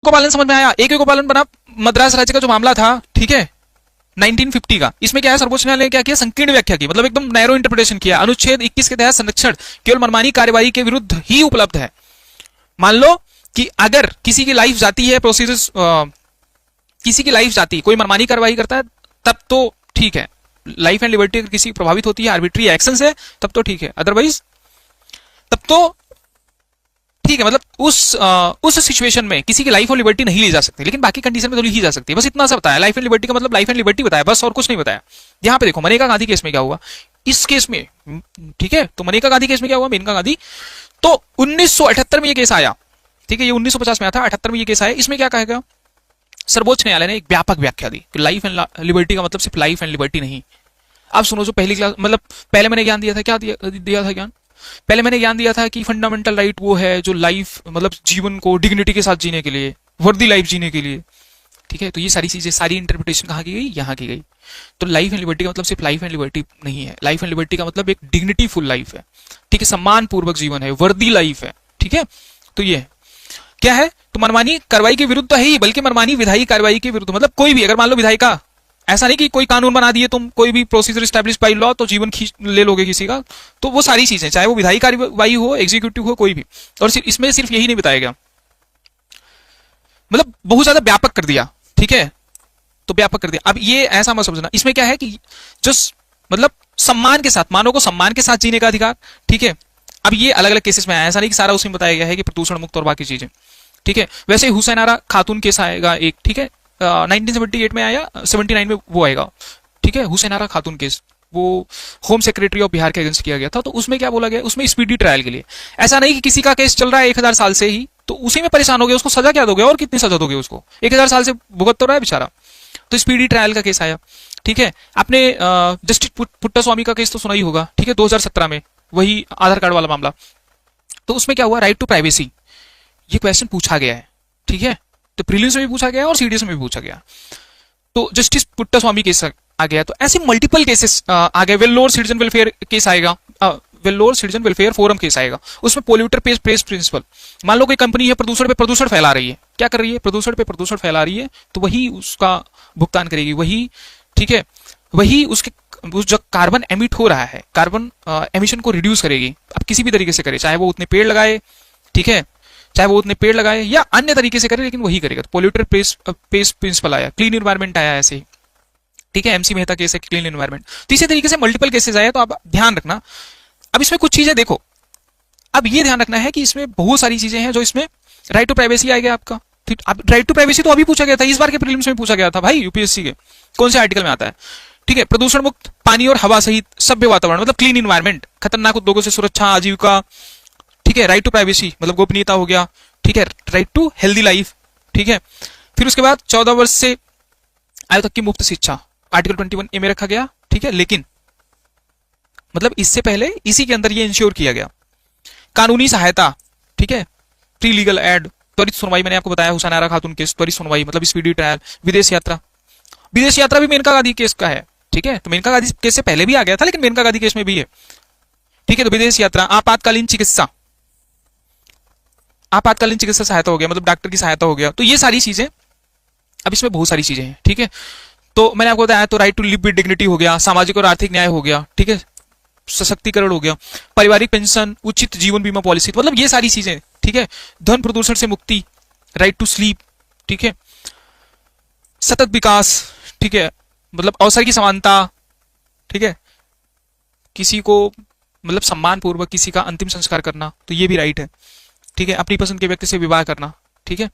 गोपालन समझ में आया? एक गोपालन बना मद्रास राज्य का जो मामला था, ठीक है, 1950 का। इसमें क्या है, सर्वोच्च न्यायालय ने क्या किया, संकीर्ण व्याख्या की, मतलब एकदम नैरो इंटरप्रिटेशन किया। अनुच्छेद 21 के तहत संरक्षण केवल मनमानी कार्यवाही के विरुद्ध ही उपलब्ध है। मान लो कि अगर किसी की लाइफ जाती है, प्रोसीजर्स किसी की लाइफ जाती, कोई मनमानी कार्रवाई करता है, तब तो ठीक है। लाइफ एंड लिबर्टी अगर किसी प्रभावित होती है, आर्बिट्री एक्शन से, तब तो ठीक है, अदरवाइज तब तो ठीक है। मतलब उस सिचुएशन में किसी की लाइफ और लिबर्टी नहीं ली जा सकती, लेकिन बाकी कंडीशन में तो ली ही जा सकती है। बस इतना सा बताया, लाइफ एंड लिबर्टी का मतलब लाइफ एंड लिबर्टी बताया, बस और कुछ नहीं बताया। यहां पे देखो मनेका गांधी केस में क्या हुआ, इस केस में, ठीक है, तो मनेका गांधी केस में क्या हुआ, मेनका गांधी, तो 1978 में ये केस आया, ठीक है, ये 1950 में आया था, 78 में ये केस आया। इसमें क्या कहा गया, सर्वोच्च न्यायालय ने एक व्यापक व्याख्या दी कि लाइफ एंड लिबर्टी का मतलब सिर्फ लाइफ एंड लिबर्टी नहीं। अब सुनो, जो पहली क्लास, मतलब पहले मैंने ज्ञान दिया था, क्या दिया था ज्ञान, पहले मैंने ज्ञान दिया था कि फंडामेंटल राइट वो है जो लाइफ, मतलब जीवन को डिग्निटी के साथ जीने के लिए, वर्दी लाइफ जीने के लिए, ठीक है। तो ये सारी चीजें, सारी इंटरप्रिटेशन कहाँ की गई, यहाँ की गई। तो लाइफ एंड लिबर्टी का मतलब सिर्फ लाइफ एंड लिबर्टी नहीं है, लाइफ एंड लिबर्टी का मतलब एक डिग्निटी फुल लाइफ है, ठीक है, सम्मान पूर्वक जीवन है, वर्दी लाइफ है, ठीक है। तो ये क्या है, तो मनमानी कार्रवाई के विरुद्ध तो है ही, बल्कि मनमानी विधायी कार्रवाई के विरुद्ध, मतलब कोई भी, अगर मान लो विधायी का, ऐसा नहीं कि कोई कानून बना दिए तुम, कोई भी प्रोसीजर स्टैब्लिश बाय लॉ तो जीवन खींच ले लोगे किसी का, तो वो सारी चीजें, चाहे वो विधायी कार्रवाई हो, एग्जीक्यूटिव हो, कोई भी। और इसमें सिर्फ यही नहीं बताया गया, मतलब बहुत ज्यादा व्यापक कर दिया, ठीक है, तो व्यापक कर दिया। अब ये ऐसा मत समझना, इसमें क्या है कि जो मतलब सम्मान के साथ, मानव को सम्मान के साथ जीने का अधिकार, ठीक है। अब ये अलग अलग केसेस में आया, ऐसा नहीं कि सारा उसमें बताया गया है कि प्रदूषण मुक्त और बाकी चीजें, ठीक है। वैसे हुसैन आरा खातून केस आएगा एक, ठीक है, 1978 में आया, 79 में वो आएगा, ठीक है, हुसैन आरा खातून केस, वो होम सेक्रेटरी ऑफ बिहार के अगेंस्ट किया गया था। तो उसमें क्या बोला गया, उसमें स्पीडी ट्रायल के लिए, ऐसा नहीं कि किसी का केस चल रहा है 1000 साल से ही, तो उसी में परेशान हो गया, उसको सजा क्या दोगे, और कितनी सजा दोगे उसको, 1000 साल से भुगत तो रहा है बेचारा। तो स्पीडी ट्रायल का केस आया, ठीक है। आपने जस्टिस पुट्टास्वामी का केस तो सुना ही होगा, ठीक है, 2017 में, वही आधार कार्ड वाला मामला। तो उसमें क्या हुआ, राइट टू प्राइवेसी, ये क्वेश्चन पूछा गया है, ठीक है, तो प्रीलिम्स में भी पूछा गया और सीडीएस में भी पूछा गया। तो जस्टिस पुट्टास्वामी केस आ गया, तो ऐसे मल्टीपल केसेस आ गए। वेल्लोर सिटीजन वेलफेयर केस आएगा, Vellore citizen welfare forum case आएगा, उसमें पोल्यूटर पेज प्रिंसिपल, मान लो कोई कंपनी है प्रदूषण पे प्रदूषण फैला रही है, क्या कर रही है, प्रदूषण पे प्रदूषण फैला रही है, तो वही उसका भुगतान करेगी, वही, ठीक है, वही उसके जो कार्बन एमिट हो रहा है, कार्बन एमिशन को रिड्यूस करेगी। अब किसी भी तरीके से करे, चाहे वो उतने पेड़ लगाए, ठीक है, चाहे वो उतने पेड़ लगाए या अन्य तरीके से करे, लेकिन वही करेगा। तो पोल्यूटर पेज प्रिंसिपल आया, क्लीन एनवायरमेंट आया ऐसे ही, ठीक है, एमसी मेहता केस है, क्लीन एनवायरमेंट। तो इसी तरीके से मल्टीपल केसेस आए, तो आप ध्यान रखना। अब इसमें कुछ चीजें देखो, अब ये ध्यान रखना है कि इसमें बहुत सारी चीजें हैं जो इसमें राइट टू प्राइवेसी आएगा आपका, ठीक। अब राइट टू प्राइवेसी तो अभी पूछा गया था, इस बार के प्रीलिम्स में पूछा गया था भाई, यूपीएससी के कौन से आर्टिकल में आता है, ठीक है। प्रदूषण मुक्त पानी और हवा सहित सभ्य वातावरण, मतलब क्लीन एनवायरमेंट, खतरनाक उद्योगों से सुरक्षा, आजीविका, ठीक है, राइट टू प्राइवेसी मतलब गोपनीयता हो गया, ठीक है, राइट टू हेल्दी लाइफ, ठीक है। फिर उसके बाद 14 वर्ष से आयु तक की मुफ्त शिक्षा, आर्टिकल 21A में रखा गया, ठीक है, लेकिन मतलब इससे पहले इसी के अंदर ये इंश्योर किया गया। कानूनी सहायता, ठीक है, प्री लीगल एड, त्वरित सुनवाई, मैंने आपको बताया हुसैन आरा खातून केस, त्वरित सुनवाई मतलब स्पीडी ट्रायल, विदेश यात्रा, विदेश यात्रा भी मेनका गांधी केस का है, ठीक है। तो मेनका गांधी केस से पहले भी आ गया था, लेकिन मेनका गांधी केस में भी है, ठीक है। तो विदेश यात्रा, आपातकालीन चिकित्सा, आपातकालीन चिकित्सा सहायता हो गया, मतलब डॉक्टर की सहायता हो गया। तो ये सारी चीजें, अब इसमें बहुत सारी चीजें हैं, ठीक है। तो मैंने आपको बताया, तो right to live with dignity हो गया, सामाजिक और आर्थिक न्याय हो गया, ठीक है, सशक्तिकरण हो गया, पारिवारिक पेंशन, उचित जीवन बीमा पॉलिसी, मतलब ये सारी चीजें, ठीक है। धन प्रदूषण से मुक्ति, राइट टू स्लीप, ठीक है, सतत विकास, ठीक है, मतलब अवसर की समानता, ठीक है, किसी को मतलब सम्मान पूर्वक किसी का अंतिम संस्कार करना, तो ये भी राइट है, ठीक है। अपनी पसंद के व्यक्ति से विवाह करना, ठीक है।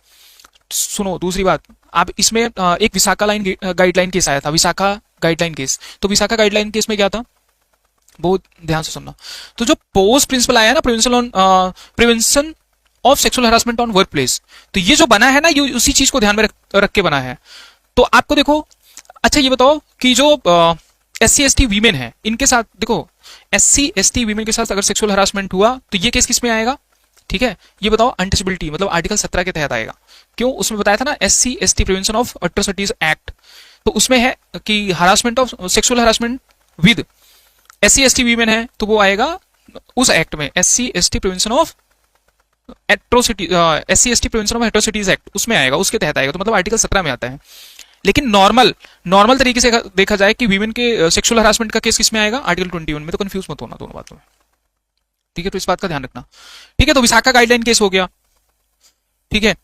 सुनो दूसरी बात, आप इसमें एक विशाखा लाइन गाइडलाइन केस आया था, विशाखा गाइडलाइन केस। तो विशाखा गाइडलाइन केस में क्या था, बहुत ध्यान से सुनना। तो जो पोस्ट प्रिंसिपल आया ना, prevention of sexual harassment on work place, तो ये जो बना है ना, ये उसी चीज को ध्यान में रख के बना है। तो आपको देखो, अच्छा ये बताओ कि जो SC/ST वीमेन है, इनके साथ देखो, SC/ST वीमेन के साथ अगर सेक्सुअल हरासमेंट हुआ तो ये केस किस में आएगा, ठीक है। ये बताओ, अनटचेबिलिटी मतलब आर्टिकल 17 के तहत आएगा। क्यों, उसमें बताया था ना, SC/ST prevention of atrocities act, तो उसमें है कि harassment of sexual harassment with SC/ST women है, तो वो आएगा उस एक्ट में, SC/ST prevention of atrocity, SC/ST prevention of atrocities act उसमें आएगा, उसके तहत आएगा, तो मतलब आर्टिकल 17 में आता है। लेकिन नॉर्मल नॉर्मल तरीके से देखा जाए कि वीमेन के सेक्सुअल हरासमेंट का केस किसमें आएगा, आर्टिकल 21 में। तो कंफ्यूज मत होना दोनों बातों में, ठीक है, तो इस बात का ध्यान रखना। ठीक है, तो विशाखा गाइडलाइन केस हो गया, ठीक है,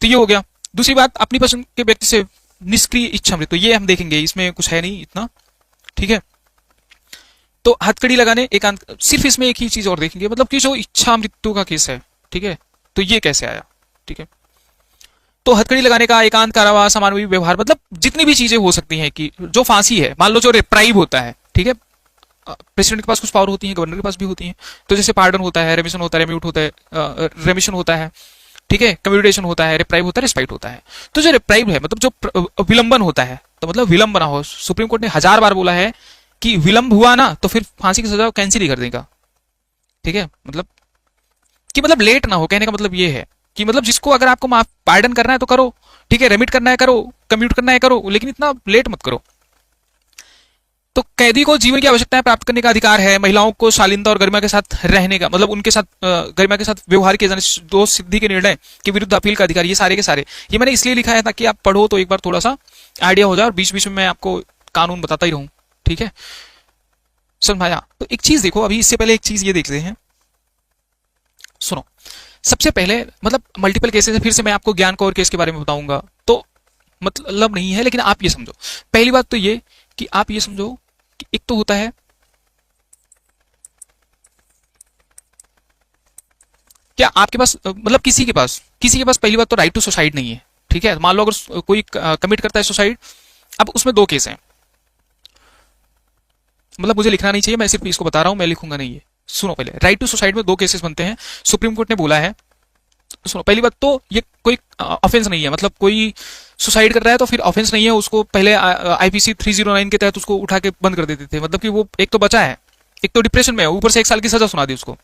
तो ये हो गया। दूसरी बात, अपनी पसंद के व्यक्ति से निष्क्रिय इच्छा मृत्यु, ये हम देखेंगे, इसमें कुछ है नहीं इतना, ठीक है। तो हथकड़ी लगाने एकांत, सिर्फ इसमें एक ही चीज और देखेंगे, मतलब कि जो इच्छा मृत्यु का केस है, ठीक है, तो ये कैसे आया, ठीक है। तो हथकड़ी लगाने का, एकांत कारावास, अमानवीय व्यवहार, मतलब जितनी भी चीजें हो सकती हैं कि जो फांसी है, मान लो जो रिप्राइव होता है, ठीक है, प्रेसिडेंट के पास कुछ पावर होती है, गवर्नर के पास भी होती है, तो जैसे पार्डन होता है, रेमिशन होता है, रेम्यूट होता है, रेमिशन होता है, ठीक है, कम्यूटेशन होता है, रिप्राइव होता है, रिस्पाइट होता है। तो जो रिप्राइव है, मतलब जो विलंबन होता है, तो मतलब विलंब ना हो, सुप्रीम कोर्ट ने 1000 बार बोला है कि विलंब हुआ ना तो फिर फांसी की सजा कैंसिल ही कर देगा, ठीक है, मतलब कि मतलब लेट ना हो, कहने का मतलब ये है कि मतलब जिसको अगर आपको माफ पार्डन करना है तो करो, ठीक है, रेमिट करना है करो, कम्यूट करना है करो, लेकिन इतना लेट मत करो। तो कैदी को जीवन की आवश्यकताएं प्राप्त करने का अधिकार है, महिलाओं को शालीनता और गरिमा के साथ रहने का, मतलब उनके साथ गरिमा के साथ व्यवहार किए जाने, दोष सिद्धि के निर्णय के विरुद्ध अपील का अधिकार, ये सारे के सारे, ये मैंने इसलिए लिखा है ताकि आप पढ़ो तो एक बार थोड़ा सा आइडिया हो जाए, और बीच बीच में मैं आपको कानून बताता ही रहूं, ठीक है, समझाया। तो एक चीज देखो, अभी इससे पहले एक चीज ये देखते हैं, सुनो। सबसे पहले मतलब मल्टीपल केसेस है, फिर से मैं आपको ज्ञान कौर केस के बारे में बताऊंगा, तो मतलब नहीं है, लेकिन आप ये समझो, पहली बात तो ये कि आप ये समझो कि एक तो होता है क्या आपके पास, मतलब किसी के पास पहली बात तो राइट टू सुसाइड नहीं है, ठीक है। मान लो अगर कोई कमिट करता है सुसाइड, अब उसमें दो केस हैं, मतलब मुझे लिखना नहीं चाहिए, मैं सिर्फ इसको बता रहा हूं, मैं लिखूंगा नहीं है। सुनो, पहले राइट टू सुसाइड में दो केसेस बनते हैं, सुप्रीम कोर्ट ने बोला है। सुनो, पहली बात तो ये कोई ऑफेंस नहीं है, मतलब कोई सुसाइड कर रहा है तो फिर ऑफेंस नहीं है, उसको पहले IPC 309 के तहत उसको उठा के बंद कर देते थे, मतलब कि वो एक तो बचा है, एक तो डिप्रेशन में है, ऊपर से 1 साल की सजा सुना दी उसको।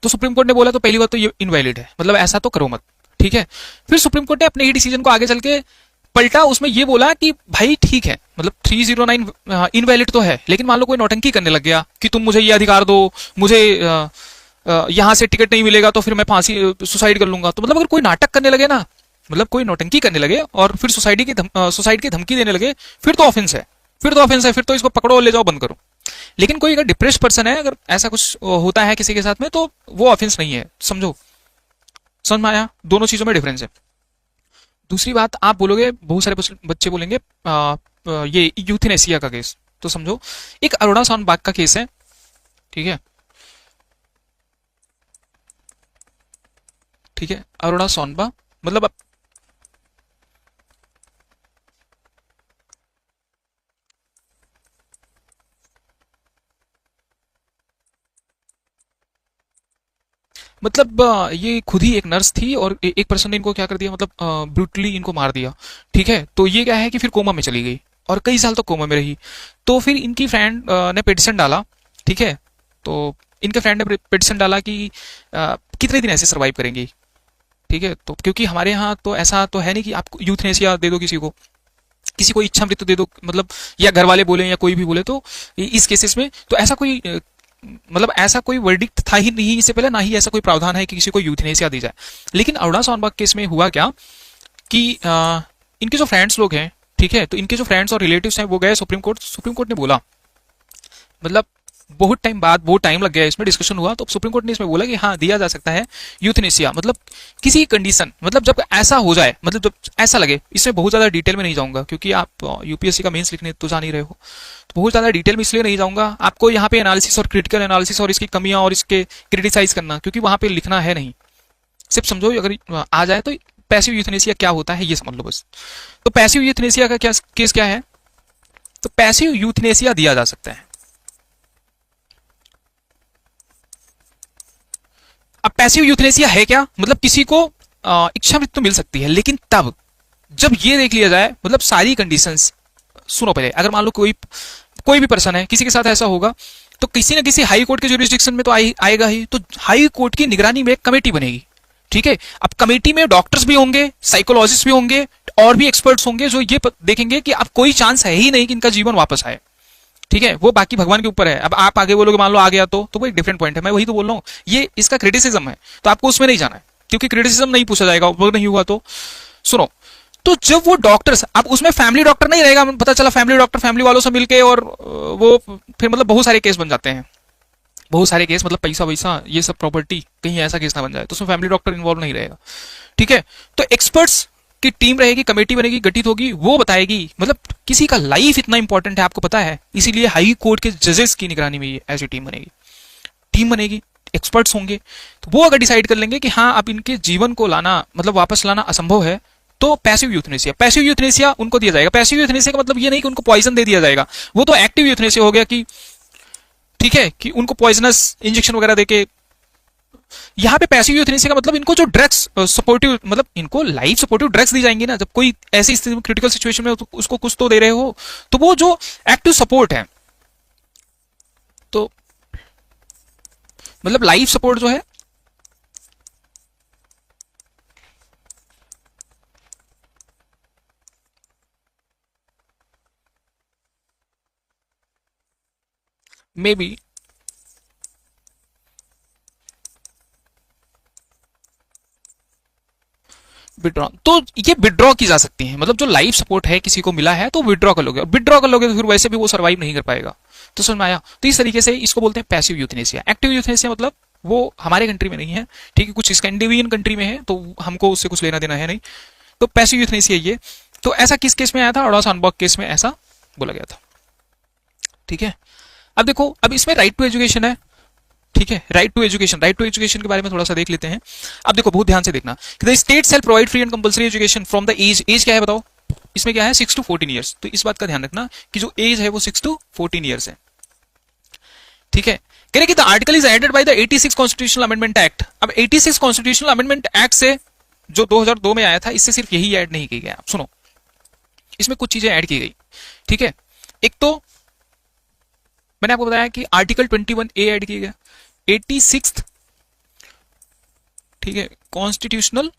तो सुप्रीम कोर्ट ने बोला तो पहली बात तो ये इनवैलिड है, मतलब ऐसा तो करो मत, ठीक है। फिर सुप्रीम कोर्ट ने अपने ही डिसीजन को आगे चल के पलटा, उसमें ये बोला कि भाई ठीक है, मतलब 309 इनवैलिड तो है, लेकिन मान लो कोई नौटंकी करने लग गया कि तुम मुझे ये अधिकार दो, मुझे यहां से टिकट नहीं मिलेगा तो फिर मैं फांसी सुसाइड कर लूंगा, तो मतलब अगर कोई नाटक करने लगे ना, मतलब कोई नौटंकी करने लगे और फिर सुसाइड की धमकी देने लगे, फिर तो ऑफेंस है, फिर तो इसको पकड़ो और ले जाओ, बंद करो। लेकिन कोई अगर डिप्रेस पर्सन है, अगर ऐसा कुछ होता है किसी के साथ में, तो वो ऑफेंस नहीं है, समझो, समझ में आया, दोनों चीजों में डिफरेंस है। दूसरी बात, आप बोलोगे, बहुत सारे बच्चे बोलेंगे ये यूथनेसिया का केस, तो समझो एक अरोड़ा साउंड का केस है, ठीक है, ठीक है, अरोड़ा सोनबा, मतलब ये खुद ही एक नर्स थी और एक पर्सन ने इनको क्या कर दिया, मतलब ब्रूटली इनको मार दिया, ठीक है। तो ये क्या है कि फिर कोमा में चली गई और कई साल तक कोमा में रही। तो फिर इनकी फ्रेंड ने पिटिशन डाला, ठीक है, तो इनके फ्रेंड ने पिटिशन डाला कि कितने दिन ऐसे सर्वाइव करेंगी, ठीक है। तो क्योंकि हमारे यहाँ तो ऐसा तो है नहीं कि आप यूथनेसिया दे दो किसी को इच्छा मृत्यु दे दो, मतलब या घर वाले बोले या कोई भी बोले, तो इस केसेस में तो ऐसा कोई मतलब ऐसा कोई वर्डिक्ट था ही नहीं इससे पहले, ना ही ऐसा कोई प्रावधान है कि किसी को यूथनेसिया दी जाए। लेकिन अरुणा सोनबाग केस में हुआ क्या कि इनके जो फ्रेंड्स लोग हैं, ठीक है, तो इनके जो फ्रेंड्स और रिलेटिव्स हैं वो गए सुप्रीम कोर्ट ने बोला, मतलब बहुत टाइम बाद, बहुत टाइम लग गया इसमें, डिस्कशन हुआ, तो सुप्रीम कोर्ट ने इसमें बोला कि हाँ दिया जा सकता है यूथनेसिया, मतलब किसी कंडीशन, मतलब जब ऐसा हो जाए, मतलब जब ऐसा लगे, इसमें बहुत ज्यादा डिटेल में नहीं जाऊंगा क्योंकि आप यूपीएससी का मेंस लिखने तो जान ही रहे हो, तो बहुत ज्यादा डिटेल में इसलिए नहीं जाऊंगा, आपको यहाँ पे एनालिसिस और क्रिटिकल एनालिसिस और इसकी कमियां और इसके क्रिटिसाइज करना, क्योंकि वहां पे लिखना है नहीं, सिर्फ समझो अगर आ जाए तो पैसिव यूथनेसिया क्या होता है ये समझ लो बस। तो पैसिव यूथनेसिया का क्या केस क्या है, तो पैसिव यूथनेसिया दिया जा सकता है। अब पैसिव यूथनेसिया है क्या, मतलब किसी को इच्छा मृत्यु मिल सकती है, लेकिन तब जब ये देख लिया जाए, मतलब सारी कंडीशंस, सुनो पहले, अगर मान लो कोई भी पर्सन है, किसी के साथ ऐसा होगा, तो किसी न किसी हाई कोर्ट के जुरिस्डिक्शन में तो आएगा ही, तो हाई कोर्ट की निगरानी में एक कमेटी बनेगी, ठीक है। अब कमेटी में डॉक्टर्स भी होंगे, साइकोलॉजिस्ट भी होंगे और भी एक्सपर्ट्स होंगे जो ये देखेंगे कि अब कोई चांस है ही नहीं कि इनका जीवन वापस आए, ठीक है, वो बाकी भगवान के ऊपर है। अब आप आगे बोलोगे मान लो आ गया तो वो एक डिफरेंट पॉइंट है। मैं वही तो बोल रहा हूँ, ये इसका क्रिटिसिज्म है, तो आपको उसमें नहीं जाना है, क्योंकि क्रिटिसिज्म नहीं पूछा जाएगा, वो नहीं हुआ तो सुनो। तो जब वो डॉक्टर्स, अब उसमें फैमिली डॉक्टर नहीं रहेगा, पता चला फैमिली डॉक्टर फैमिली वालों से मिलके, और वो फिर मतलब बहुत सारे केस बन जाते हैं, बहुत सारे केस, मतलब पैसा वैसा ये सब प्रॉपर्टी, कहीं ऐसा केस ना बन जाए, तो उसमें फैमिली डॉक्टर इन्वॉल्व नहीं रहेगा। ठीक है, तो एक्सपर्ट्स की टीम रहेगी, कमेटी बनेगी, गठित होगी, वो बताएगी, मतलब किसी का लाइफ इतना इंपॉर्टेंट है आपको पता है, इसीलिए हाई कोर्ट के जजेस की निगरानी में ये ऐसी टीम बनेगी, एक्सपर्ट्स होंगे, तो वो अगर डिसाइड कर लेंगे कि हाँ अब इनके जीवन को लाना, मतलब वापस लाना असंभव है, तो पैसिव यूथनेसिया उनको दिया जाएगा। पैसिव यूथनेसिया का मतलब ये नहीं कि उनको पॉइजन दे दिया जाएगा, वो तो एक्टिव यूथनेसिया हो गया कि ठीक है, कि उनको पॉइजनस इंजेक्शन वगैरह देके। यहां पे पैसिव यूथनेसिया का मतलब इनको जो ड्रग्स सपोर्टिव, मतलब इनको लाइफ सपोर्टिव ड्रग्स दी जाएंगी ना, जब कोई ऐसी स्थिति में क्रिटिकल सिचुएशन में उसको कुछ तो दे रहे हो, तो वो जो एक्टिव सपोर्ट है, तो मतलब लाइफ सपोर्ट जो है, मे बी विड्रॉ, तो ये विड्रॉ की जा सकती है, मतलब जो लाइफ सपोर्ट है किसी को मिला है तो विड्रॉ कर लोगे, और विड्रॉ कर लोगे तो फिर वैसे भी वो सर्वाइव नहीं कर पाएगा। तो समझ में आया? तो इस तरीके से इसको बोलते हैं पैसिव यूथनेसिया। एक्टिव यूथनेसिया मतलब वो हमारे कंट्री में नहीं है, ठीक है, कुछ स्कैंडिनेवियन कंट्री में है, तो हमको उससे कुछ लेना देना है नहीं। तो पैसिव यूथनेसिया ये, तो ऐसा किस केस में आया था? ऑडोस अनबर्ग केस में ऐसा बोला गया था। ठीक है, अब देखो, अब इसमें राइट टू एजुकेशन है, ठीक है, राइट टू एजुकेशन के बारे में थोड़ा सा देख लेते हैं। अब देखो बहुत ध्यान से देखना, the state shall provide free and compulsory education from the age क्या है बताओ? इसमें क्या है? 6 to 14 ईयर्स। तो इस बात का ध्यान रखना कि जो एज है वो 6 to 14 ईयर्स है। ठीक है, कह रहे कि the article is added by the 86 constitutional amendment act. अब 86 कॉन्स्टिट्यूशनल अमेंडमेंट एक्ट से जो 2002 में आया था, इससे सिर्फ यही ऐड नहीं की गया। सुनो, इसमें कुछ चीजें ऐड की गई। ठीक है, एक तो मैंने आपको बताया कि आर्टिकल 21A ऐड किया गया, 86th, ठीक है, कॉन्स्टिट्यूशनल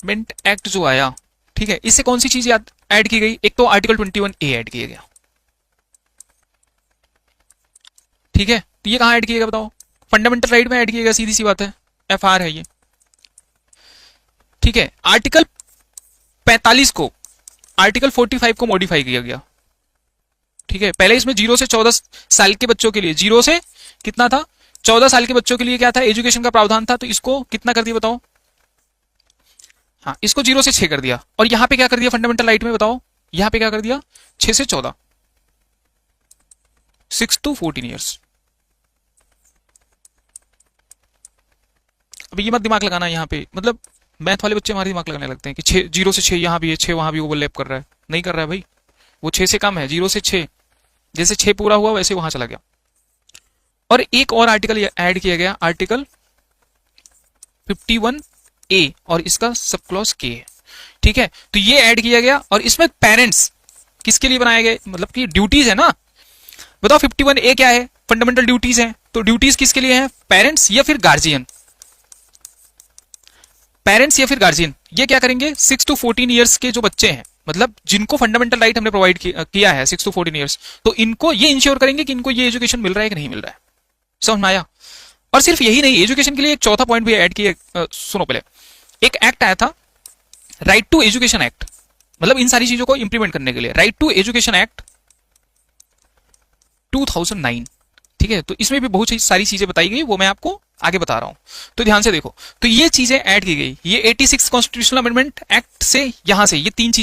अमेंडमेंट एक्ट जो आया, ठीक है, इससे कौन सी चीज ऐड की गई? एक तो आर्टिकल 21A ऐड किया गया। ठीक है, तो ये कहां ऐड किया गया बताओ? फंडामेंटल राइट में ऐड किया गया, सीधी सी बात है, FR है ये। ठीक है, आर्टिकल 45 को आर्टिकल 45 को मॉडिफाई किया गया। ठीक है, पहले इसमें 0 से 14 साल के बच्चों के लिए, 0 से कितना था? 14 साल के बच्चों के लिए क्या था? एजुकेशन का प्रावधान था। तो इसको कितना कर दिया बताओ? हाँ, इसको 0 से 6 कर दिया। और यहां पे क्या कर दिया फंडामेंटल राइट में बताओ? यहां पे क्या कर दिया? 6 से 14, 6 to 14 ईयर्स। अब ये मत दिमाग लगाना यहाँ पे, मतलब मैथ वाले बच्चे हमारे दिमाग लगाने लगते हैं कि 0 से 6 यहां भी है, 6 वहां भी ओवरलैप कर रहा है। नहीं कर रहा है भाई, वो 6 से कम है, 0 से 6, जैसे 6 पूरा हुआ वैसे वहां चला गया। और एक और आर्टिकल ऐड किया गया, आर्टिकल 51A, और इसका सब क्लॉज K है। ठीक है, तो ये ऐड किया गया, और इसमें पेरेंट्स किसके लिए बनाए गए? मतलब कि ड्यूटीज है ना, बताओ 51A क्या है? फंडामेंटल ड्यूटीज है। तो ड्यूटीज किसके लिए है? पेरेंट्स या फिर गार्जियन। पेरेंट्स या फिर गार्जियन ये क्या करेंगे? 6 to 14 ईयर्स के जो बच्चे हैं, मतलब जिनको फंडामेंटल राइट हमने प्रोवाइड किया है 6 to 14 ईयर्स, तो इनको ये इंश्योर करेंगे कि इनको ये एजुकेशन मिल रहा है कि नहीं मिल रहा है। समझ में आया? और सिर्फ यही नहीं, एजुकेशन के लिए एक चौथा पॉइंट भी ऐड किया। सुनो, पहले एक एक्ट आया था, राइट टू एजुकेशन एक्ट, मतलब इन सारी चीजों को इंप्लीमेंट करने के लिए राइट टू एजुकेशन एक्ट 2009। ठीक है, तो इसमें भी बहुत सारी चीजें बताई गई, वो मैं आपको आगे बता रहा हूं, तो ध्यान से देखो। तो ये चीजें ऐड की गई, ये 86 कॉन्स्टिट्यूशनल अमेंडमेंट एक्ट से, यहां से ये 3 चीजें